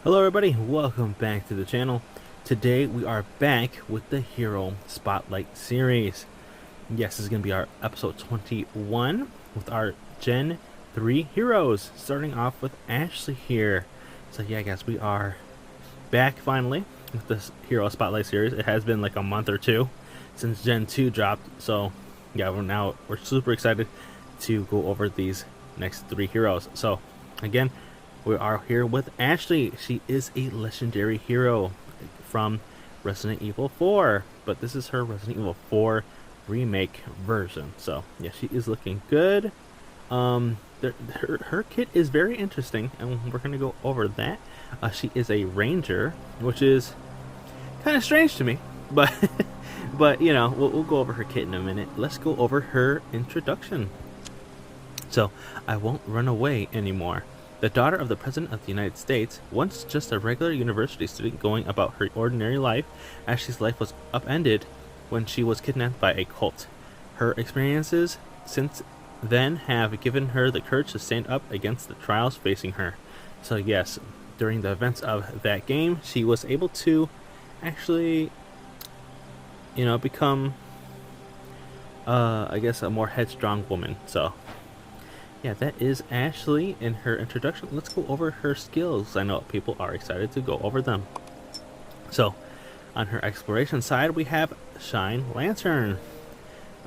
Hello everybody, welcome back to the channel. Today we are back with the Hero Spotlight series. Yes, this is going to be our episode 21 with our Gen 3 heroes. Starting off with Ashley here. So yeah guys, we are back finally with this Hero Spotlight series. It has been like a month or two since Gen 2 dropped. So yeah, we're super excited to go over these next three heroes. So again, we are here with Ashley. She is a legendary hero from Resident Evil 4, but this is her Resident Evil 4 remake version. So yeah, she is looking good. Her kit is very interesting, and we're gonna go over that. She is a ranger, which is kind of strange to me, but but you know, we'll go over her kit in a minute. Let's go over her introduction. So I won't run away anymore. The daughter of the President of the United States, once just a regular university student going about her ordinary life, Ashley's life was upended when she was kidnapped by a cult. Her experiences since then have given her the courage to stand up against the trials facing her. So yes, during the events of that game, she was able to actually, you know, become, I guess, a more headstrong woman. So yeah, that is Ashley in her introduction. Let's go over her skills. I know people are excited to go over them. So, on her exploration side, we have Shine Lantern.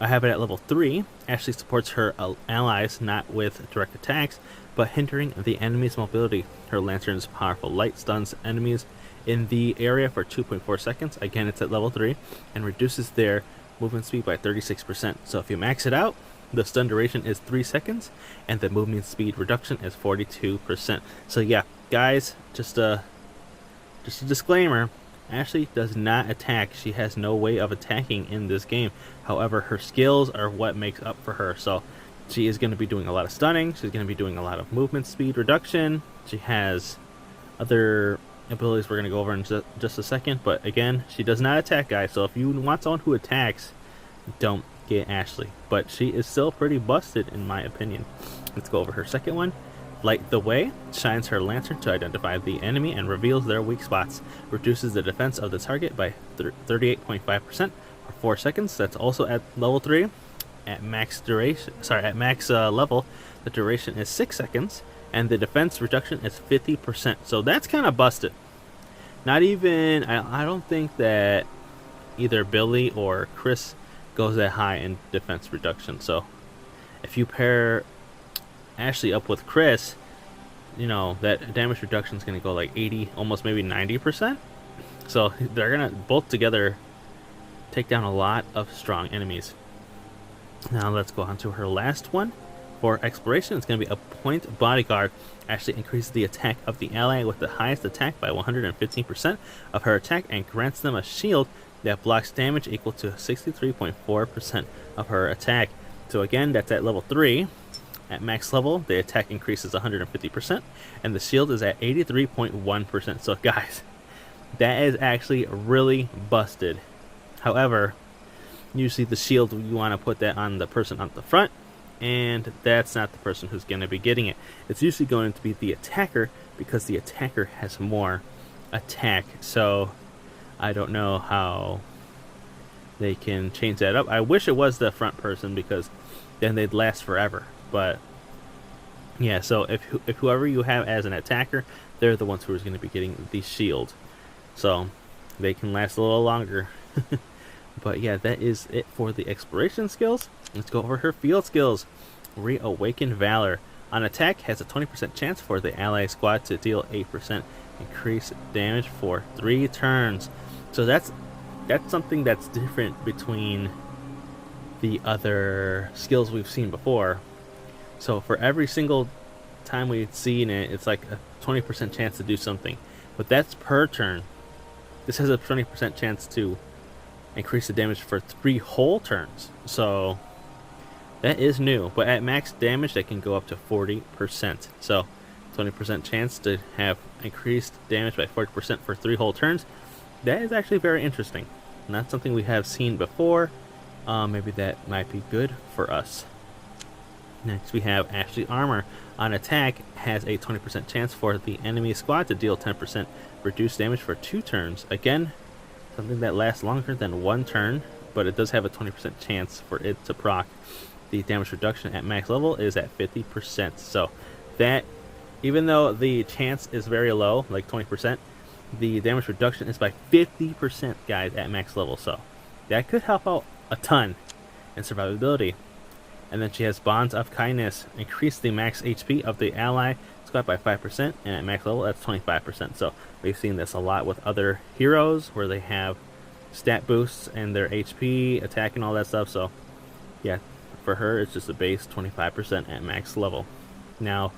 I have it at level 3. Ashley supports her allies not with direct attacks, but hindering the enemy's mobility. Her lantern's powerful light stuns enemies in the area for 2.4 seconds. Again, it's at level 3, and reduces their movement speed by 36%. So if you max it out, the stun duration is 3 seconds, and the movement speed reduction is 42%. So yeah, guys, just a disclaimer. Ashley does not attack. She has no way of attacking in this game. However, her skills are what makes up for her. So she is going to be doing a lot of stunning. She's going to be doing a lot of movement speed reduction. She has other abilities we're going to go over in just a second. But again, she does not attack, guys. So if you want someone who attacks, don't get Ashley, but she is still pretty busted in my opinion. Let's go over her second one. Light the Way shines her lantern to identify the enemy and reveals their weak spots. Reduces the defense of the target by 38.5% for 4 seconds. That's also at level 3. At max duration, at max level, the duration is 6 seconds, and the defense reduction is 50%. So that's kind of busted. Not even, I don't think that either Billy or Chris goes that high in defense reduction. So if you pair Ashley up with Chris, you know that damage reduction is going to go like 80, almost maybe 90%. So they're going to both together take down a lot of strong enemies. Now let's go on to her last one. For exploration, it's going to be a point bodyguard. Ashley increases the attack of the ally with the highest attack by 115% of her attack, and grants them a shield that blocks damage equal to 63.4% of her attack. So again, that's at level 3. At max level, the attack increases 150%, and the shield is at 83.1%. So guys, that is actually really busted. However, usually the shield, you want to put that on the person on the front, and that's not the person who's going to be getting it. It's usually going to be the attacker, because the attacker has more attack. So I don't know how they can change that up. I wish it was the front person, because then they'd last forever. But yeah, so if whoever you have as an attacker, they're the ones who are going to be getting the shield. So they can last a little longer. But yeah, that is it for the exploration skills. Let's go over her field skills. Reawaken Valor. On attack, has a 20% chance for the ally squad to deal 8% increased damage for 3 turns. So that's something that's different between the other skills we've seen before. So for every single time we've seen it, it's like a 20% chance to do something, but that's per turn. This has a 20% chance to increase the damage for 3 whole turns. So that is new, but at max damage that can go up to 40%. So 20% chance to have increased damage by 40% for 3 whole turns. That is actually very interesting. Not something we have seen before. Maybe that might be good for us. Next, we have Ashley Armor. On attack, has a 20% chance for the enemy squad to deal 10% reduced damage for 2 turns. Again, something that lasts longer than 1 turn, but it does have a 20% chance for it to proc. The damage reduction at max level is at 50%. So that, even though the chance is very low, like 20%, the damage reduction is by 50%, guys, at max level. So that could help out a ton in survivability. And then she has Bonds of Kindness. Increase the max HP of the ally squad by 5%, and at max level, that's 25%. So we've seen this a lot with other heroes where they have stat boosts and their HP, attack, and all that stuff. So yeah, for her, it's just a base 25% at max level. Now,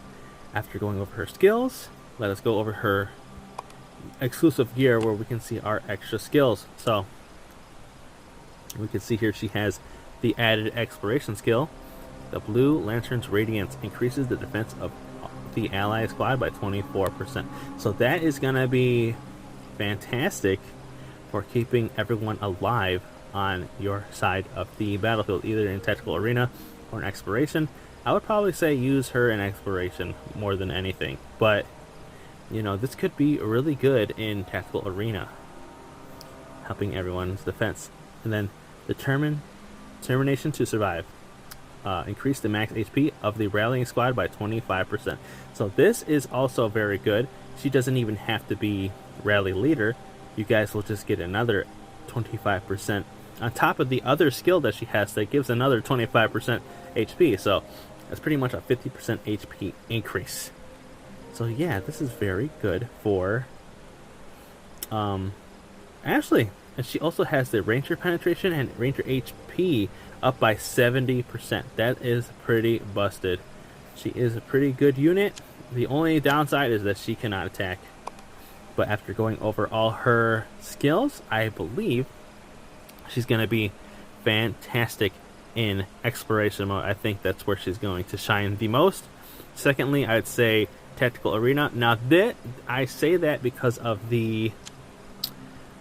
after going over her skills, let us go over her exclusive gear where we can see our extra skills. So we can see here she has the added exploration skill. The Blue Lantern's Radiance increases the defense of the ally squad by 24%. So that is going to be fantastic for keeping everyone alive on your side of the battlefield, either in tactical arena or in exploration. I would probably say use her in exploration more than anything, but you know, this could be really good in tactical arena, helping everyone's defense. And then Determination to Survive. Increase the max HP of the rallying squad by 25%. So this is also very good. She doesn't even have to be rally leader. You guys will just get another 25% on top of the other skill that she has that gives another 25% HP. So that's pretty much a 50% HP increase. So yeah, this is very good for Ashley. And she also has the Ranger penetration and Ranger HP up by 70%. That is pretty busted. She is a pretty good unit. The only downside is that she cannot attack. But after going over all her skills, I believe she's going to be fantastic in exploration mode. I think that's where she's going to shine the most. Secondly, I'd say tactical arena. Now, I say that because of the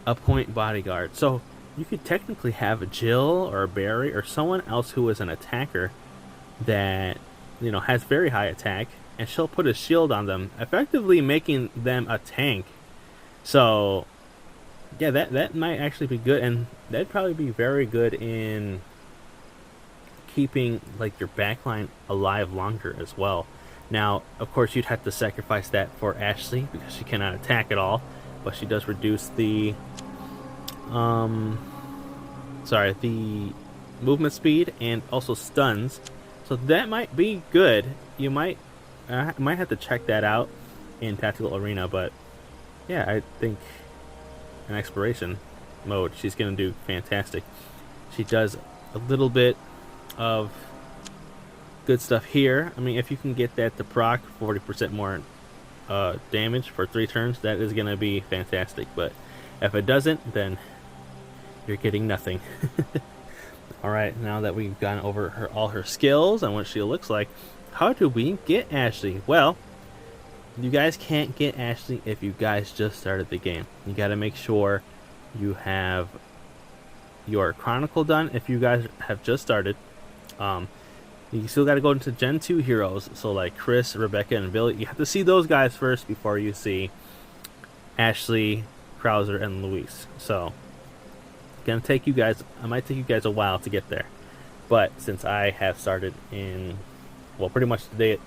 appoint bodyguard. So you could technically have a Jill or a Barry or someone else who is an attacker that, you know, has very high attack, and she'll put a shield on them, effectively making them a tank. So yeah, that might actually be good, and that'd probably be very good in keeping like your backline alive longer as well. Now, of course, you'd have to sacrifice that for Ashley because she cannot attack at all, but she does reduce the the movement speed and also stuns. So that might be good. You might have to check that out in tactical arena, but yeah, I think in exploration mode she's gonna do fantastic. She does a little bit of good stuff here. I mean, if you can get that to proc 40% more damage for 3 turns, that is gonna be fantastic. But if it doesn't, then you're getting nothing. Alright, now that we've gone over all her skills and what she looks like, how do we get Ashley? Well, you guys can't get Ashley if you guys just started the game. You gotta make sure you have your Chronicle done if you guys have just started. You still gotta go into Gen 2 heroes, so like Chris, Rebecca, and Billy. You have to see those guys first before you see Ashley, Krauser, and Luis. So gonna take you guys, it might take you guys a while to get there, but since I have started in, well, pretty much the day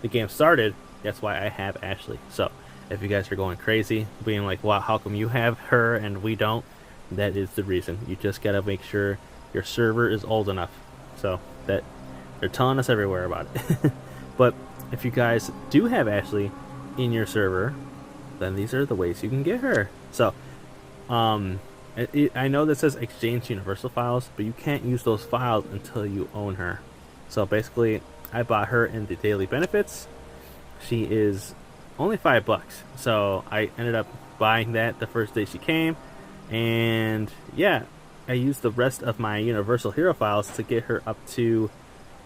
the game started, that's why I have Ashley. So if you guys are going crazy being like, wow, how come you have her and we don't, that is the reason. You just gotta make sure your server is old enough. So that they're telling us everywhere about it. But if you guys do have Ashley in your server, then these are the ways you can get her. So I know that says exchange universal files, but you can't use those files until you own her. So basically, I bought her in the daily benefits. She is only $5, so I ended up buying that the first day she came, and yeah, I used the rest of my universal hero files to get her up to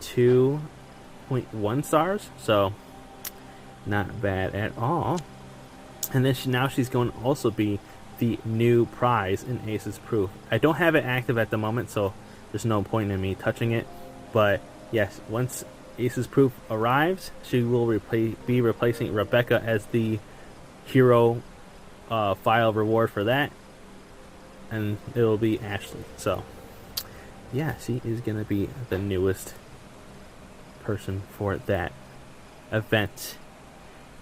2.1 stars. So not bad at all. And then now she's going to also be the new prize in Ace's Proof. I don't have it active at the moment, so there's no point in me touching it. But yes, once Ace's Proof arrives, she will be replacing Rebecca as the hero file reward for that, and it'll be Ashley. So yeah, she is gonna be the newest person for that event.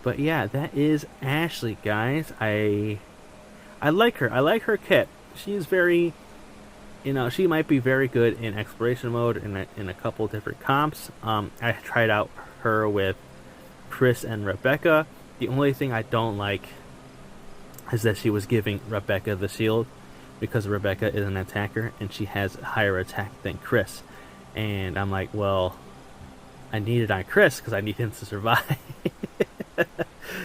But yeah, that is Ashley, guys. I like her. I like her kit. She's very, she might be very good in exploration mode in a couple different comps. I tried out her with Chris and Rebecca. The only thing I don't like is that she was giving Rebecca the shield, because Rebecca is an attacker and she has higher attack than Chris. And I'm like, well, I need it on Chris because I need him to survive.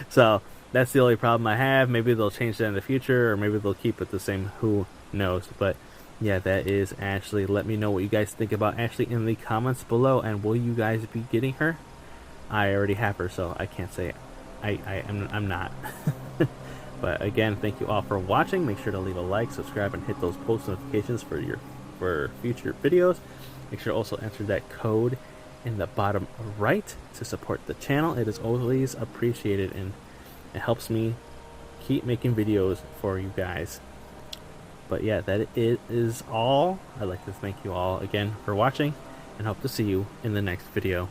So that's the only problem I have. Maybe they'll change that in the future, or maybe they'll keep it the same. Who knows? But yeah, that is Ashley. Let me know what you guys think about Ashley in the comments below. And will you guys be getting her? I already have her, so I can't say I'm not. But again, thank you all for watching. Make sure to leave a like, subscribe, and hit those post notifications for future videos. Make sure to also enter that code in the bottom right to support the channel. It is always appreciated, and it helps me keep making videos for you guys. But yeah, that is all. I'd like to thank you all again for watching, and hope to see you in the next video.